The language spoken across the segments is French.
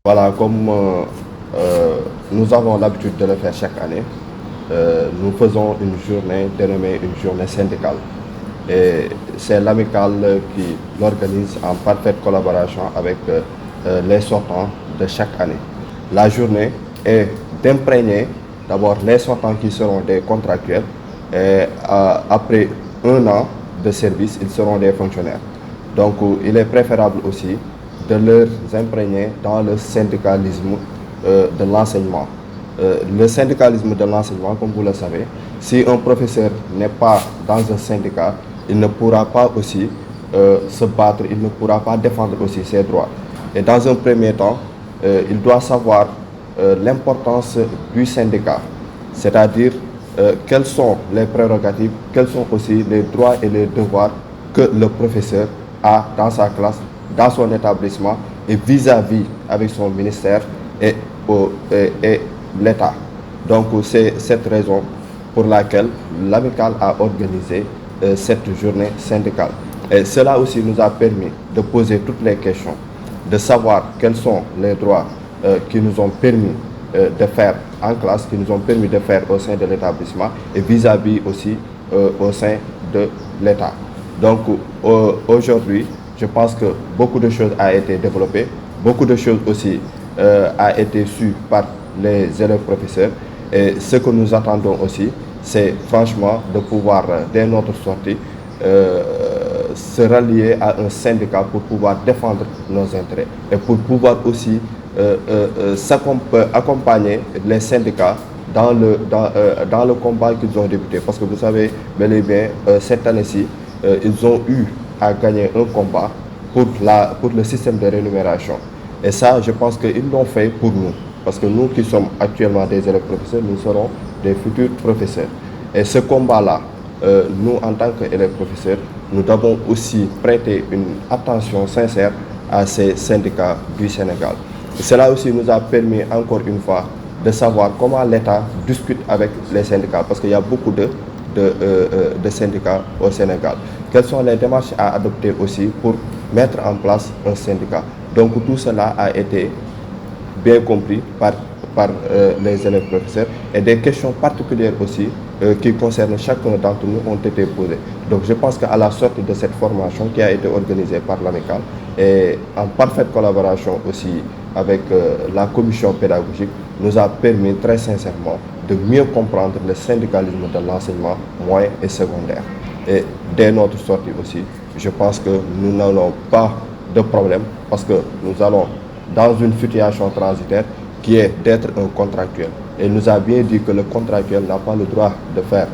Voilà, comme nous avons l'habitude de le faire chaque année, nous faisons une journée dénommée une journée syndicale. Et c'est l'amicale qui l'organise en parfaite collaboration avec les sortants de chaque année. La journée est d'imprégner d'abord les sortants qui seront des contractuels et après un an de service, ils seront des fonctionnaires. Donc il est préférable aussi de leur imprégner dans le syndicalisme de l'enseignement. Le syndicalisme de l'enseignement, comme vous le savez, si un professeur n'est pas dans un syndicat, il ne pourra pas aussi se battre, il ne pourra pas défendre aussi ses droits. Et dans un premier temps, il doit savoir l'importance du syndicat, c'est-à-dire quelles sont les prérogatives, quels sont aussi les droits et les devoirs que le professeur a dans sa classe, dans son établissement et vis-à-vis avec son ministère et l'État. Donc c'est cette raison pour laquelle l'amicale a organisé cette journée syndicale. Et cela aussi nous a permis de poser toutes les questions, de savoir quels sont les droits qui nous ont permis de faire en classe, qui nous ont permis de faire au sein de l'établissement et vis-à-vis aussi au sein de l'État. Donc aujourd'hui, je pense que beaucoup de choses ont été développées, beaucoup de choses aussi a été su par les élèves professeurs. Et ce que nous attendons aussi, c'est franchement de pouvoir, dès notre sortie, se rallier à un syndicat pour pouvoir défendre nos intérêts et pour pouvoir aussi accompagner les syndicats dans le combat qu'ils ont débuté. Parce que vous savez, bel et bien, cette année-ci, ils ont eu à gagner un combat pour le système de rémunération. Et ça, je pense qu'ils l'ont fait pour nous. Parce que nous qui sommes actuellement des élèves professeurs, nous serons des futurs professeurs. Et ce combat-là, nous, en tant qu'élèves professeurs, nous devons aussi prêter une attention sincère à ces syndicats du Sénégal. Et cela aussi nous a permis, encore une fois, de savoir comment l'État discute avec les syndicats. Parce qu'il y a beaucoup de syndicats au Sénégal. Quelles sont les démarches à adopter aussi pour mettre en place un syndicat? Donc tout cela a été bien compris par les élèves professeurs et des questions particulières aussi qui concernent chacun d'entre nous ont été posées. Donc je pense qu'à la sortie de cette formation qui a été organisée par l'amicale et en parfaite collaboration aussi avec la commission pédagogique, nous a permis très sincèrement de mieux comprendre le syndicalisme de l'enseignement moyen et secondaire. Et dès notre sortie aussi, je pense que nous n'allons pas de problème parce que nous allons dans une situation transitaire qui est d'être un contractuel. Et il nous a bien dit que le contractuel n'a pas le droit de faire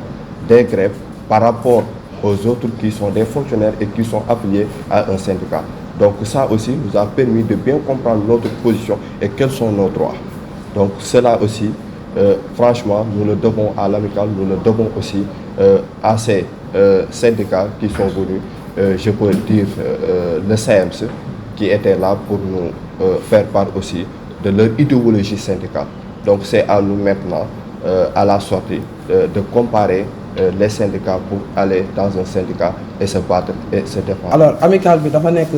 des grèves par rapport aux autres qui sont des fonctionnaires et qui sont affiliés à un syndicat. Donc ça aussi nous a permis de bien comprendre notre position et quels sont nos droits. Donc cela aussi, franchement, nous le devons à l'amicale, nous le devons aussi à ces syndicats qui sont venus, je peux dire le CMC, qui était là pour nous faire part aussi de leur idéologie syndicale. Donc c'est à nous maintenant, à la sortie, de comparer les syndicats pour aller dans un syndicat et se battre et se défendre. Alors amicale bi dafa nekk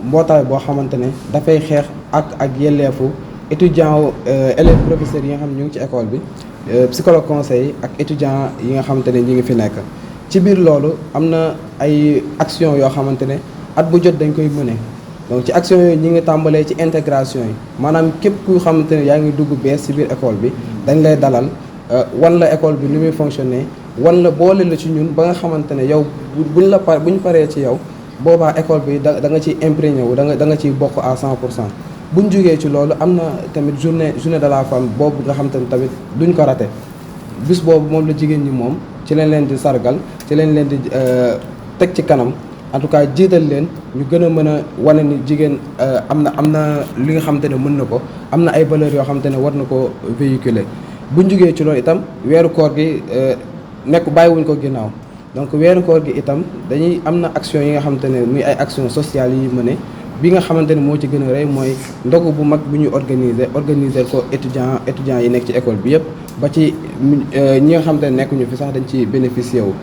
mbootaay boo xamante ne dafay xeex ak yelleefu étudiants élèves professeurs yi nga xam ne ñu ngi ci école bi psychologue conseil ak étudiants yi nga xamante ne ñi ngi fi nekk ci biir loolu am na ay action yoo xamante ne at bu jot dañ koy mëne. Donc ci action yooyu ñi ngi tàmbalee ci intégration yi maanaam képp ku xamante ne yaa ngi dugg bees ci biir école bi dañ lay dalal wan la école bi ni muy fonctionner wan la boole la ci ñun ba nga xamante ne yow buñ paree ci yow boobaa école bi da nga ciy imprégné wu da nga ciy bokk à 100%. buñ jógee ci loolu am na tamit journée de la femme boobu nga xamante ne tamit duñ ko raté bis boobu moom la jigéen ñi moom ci lañ leen di sargal ci lañ leen di teg ci kanam. En tout cas jiital leen ñu gën a mën a wane ni jigéen am na li nga xamante ne mën na ko am na ay valeurs yoo xamante ne war na ko véhiculer buñ jugee ci loolu itam weeru koor gi nekk bàyyiwuñ ko ginnaaw donc weeru koor gi itam dañuy am na action yi nga xamante ne muy ay action sociale yi mëne bi nga xamante ne moo ci gën a rëy mooy ndogu bu mag bu ñuy organiser ko étudiants yi nekk ci école bi yëpp ba ci ñi nga xamante ne nekkuñu fi sax dañ ci bénéficier wu.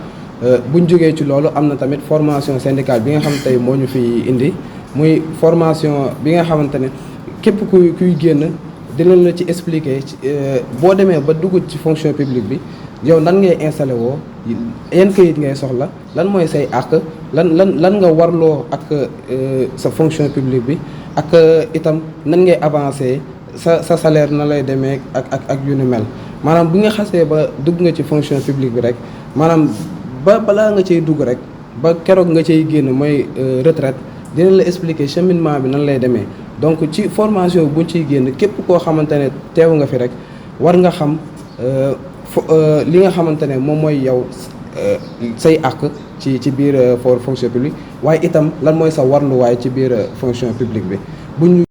buñ jógee ci loolu am na tamit formation syndicale bi nga xam tey moo ñu fi indi muy formation bi nga xamante ne képp kuy génn dinañ la ci expliquer boo demee ba dugg ci fonction publique bi yow nan ngay installé woo yan kayit ngay soxla lan mooy say àq lan nga warloo ak sa fonction publique bi ak itam nan ngay avancé sa salaire na lay demee ak yu ni mel maanaam bu nga xasee ba dugg nga ci fonction publique bi rek maanaam balaa nga cay dugg rek ba keroog nga cay génn mooy retraite dinañ la expliquer cheminement bi nan lay demee donc ci formation buñ ciy génn képp koo xamante ne teew nga fi rek war nga xam li nga xamante ne moom mooy yow say àq ci biir fonction publique waaye itam lan mooy sa warluwaay ci biir fonction publique bi